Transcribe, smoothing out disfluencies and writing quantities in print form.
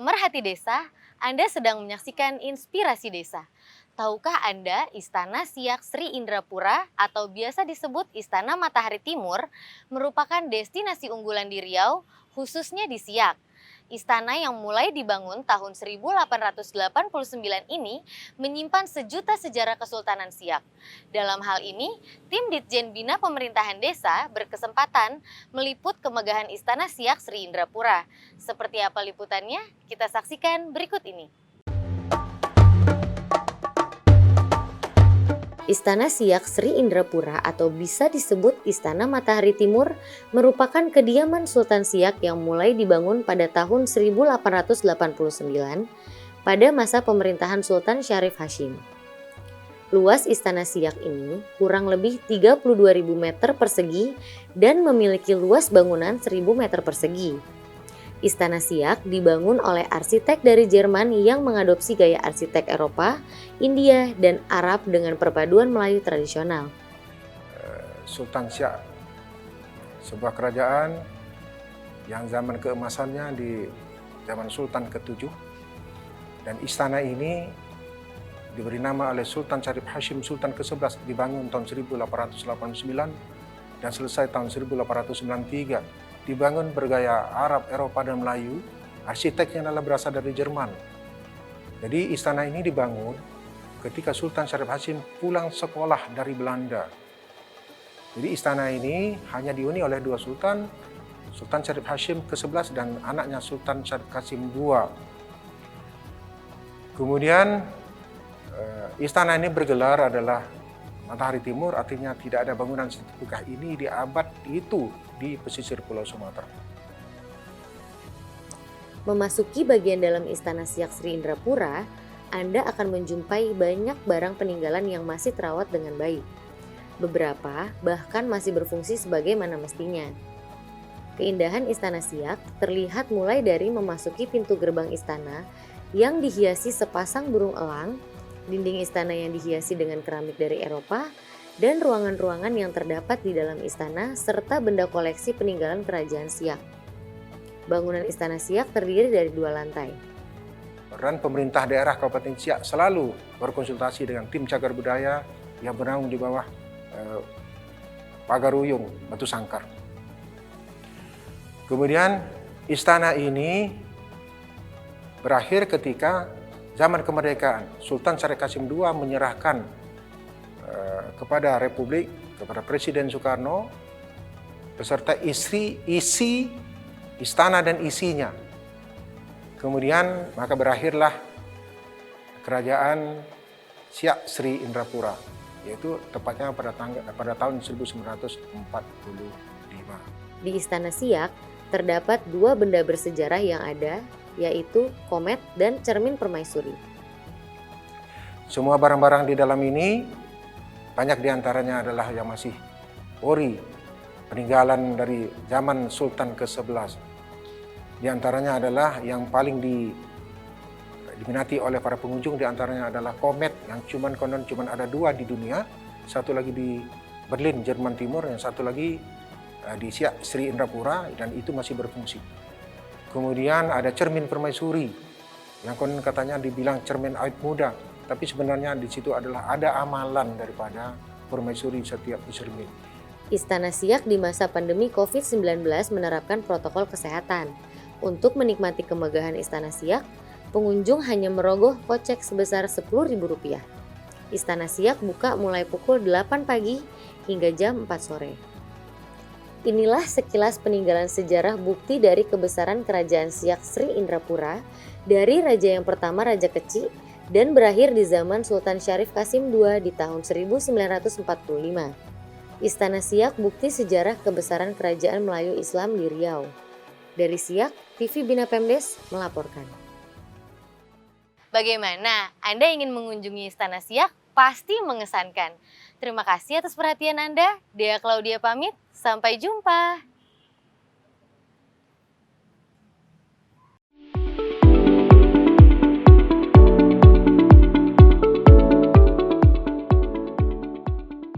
Pemerhati desa, Anda sedang menyaksikan Inspirasi Desa. Tahukah Anda Istana Siak Sri Indrapura atau biasa disebut Istana Matahari Timur merupakan destinasi unggulan di Riau, khususnya di Siak. Istana yang mulai dibangun tahun 1889 ini menyimpan sejuta sejarah Kesultanan Siak. Dalam hal ini, tim Ditjen Bina Pemerintahan Desa berkesempatan meliput kemegahan Istana Siak Sri Indrapura. Seperti apa liputannya? Kita saksikan berikut ini. Istana Siak Sri Indrapura atau bisa disebut Istana Matahari Timur merupakan kediaman Sultan Siak yang mulai dibangun pada tahun 1889 pada masa pemerintahan Sultan Syarif Hashim. Luas Istana Siak ini kurang lebih 32.000 meter persegi dan memiliki luas bangunan 1.000 meter persegi. Istana Siak dibangun oleh arsitek dari Jerman yang mengadopsi gaya arsitek Eropa, India, dan Arab dengan perpaduan Melayu tradisional. Sultan Siak, sebuah kerajaan yang zaman keemasannya di zaman Sultan ke-7, dan istana ini diberi nama oleh Sultan Syarif Hashim Sultan ke-11, dibangun tahun 1889 dan selesai tahun 1893. Dibangun bergaya Arab, Eropa, dan Melayu. Arsiteknya adalah berasal dari Jerman. Jadi istana ini dibangun ketika Sultan Syarif Hashim pulang sekolah dari Belanda. Jadi istana ini hanya dihuni oleh dua sultan, Sultan Syarif Hashim ke-11 dan anaknya Sultan Syarif Qasim II. Kemudian istana ini bergelar adalah Matahari Timur, artinya tidak ada bangunan setegah ini di abad itu di pesisir Pulau Sumatera. Memasuki bagian dalam Istana Siak Sri Indrapura, Anda akan menjumpai banyak barang peninggalan yang masih terawat dengan baik. Beberapa bahkan masih berfungsi sebagaimana mestinya. Keindahan Istana Siak terlihat mulai dari memasuki pintu gerbang istana yang dihiasi sepasang burung elang, dinding istana yang dihiasi dengan keramik dari Eropa, dan ruangan-ruangan yang terdapat di dalam istana serta benda koleksi peninggalan kerajaan Siak. Bangunan Istana Siak terdiri dari 2 lantai. Dan pemerintah daerah Kabupaten Siak selalu berkonsultasi dengan tim cagar budaya yang bernaung di bawah Pagaruyung Batu Sangkar. Kemudian istana ini berakhir ketika zaman kemerdekaan, Sultan Syarif Qasim II menyerahkan kepada Republik, kepada Presiden Soekarno, beserta isi istana dan isinya. Kemudian maka berakhirlah kerajaan Siak Sri Indrapura, yaitu tepatnya pada tahun 1945. Di Istana Siak terdapat 2 benda bersejarah yang ada, yaitu komet dan cermin permaisuri. Semua barang-barang di dalam ini, banyak diantaranya adalah yang masih ori, peninggalan dari zaman Sultan ke-11. Di antaranya adalah yang paling diminati oleh para pengunjung, di antaranya adalah komet yang konon cuman ada 2 di dunia, satu lagi di Berlin, Jerman Timur, yang satu lagi di Siak Sri Indrapura, dan itu masih berfungsi. Kemudian ada cermin permaisuri yang konon katanya dibilang cermin awet muda, tapi sebenarnya di situ adalah ada amalan daripada permaisuri setiap cermin. Istana Siak di masa pandemi COVID-19 menerapkan protokol kesehatan. Untuk menikmati kemegahan Istana Siak, pengunjung hanya merogoh kocek sebesar Rp10.000. Istana Siak buka mulai pukul 8 pagi hingga jam 4 sore. Inilah sekilas peninggalan sejarah bukti dari kebesaran kerajaan Siak Sri Indrapura dari raja yang pertama Raja Keci dan berakhir di zaman Sultan Syarif Qasim II di tahun 1945. Istana Siak bukti sejarah kebesaran kerajaan Melayu Islam di Riau. Dari Siak, TV Bina Pemdes melaporkan. Bagaimana? Anda ingin mengunjungi Istana Siak? Pasti mengesankan. Terima kasih atas perhatian Anda. Dea Claudia pamit. Sampai jumpa.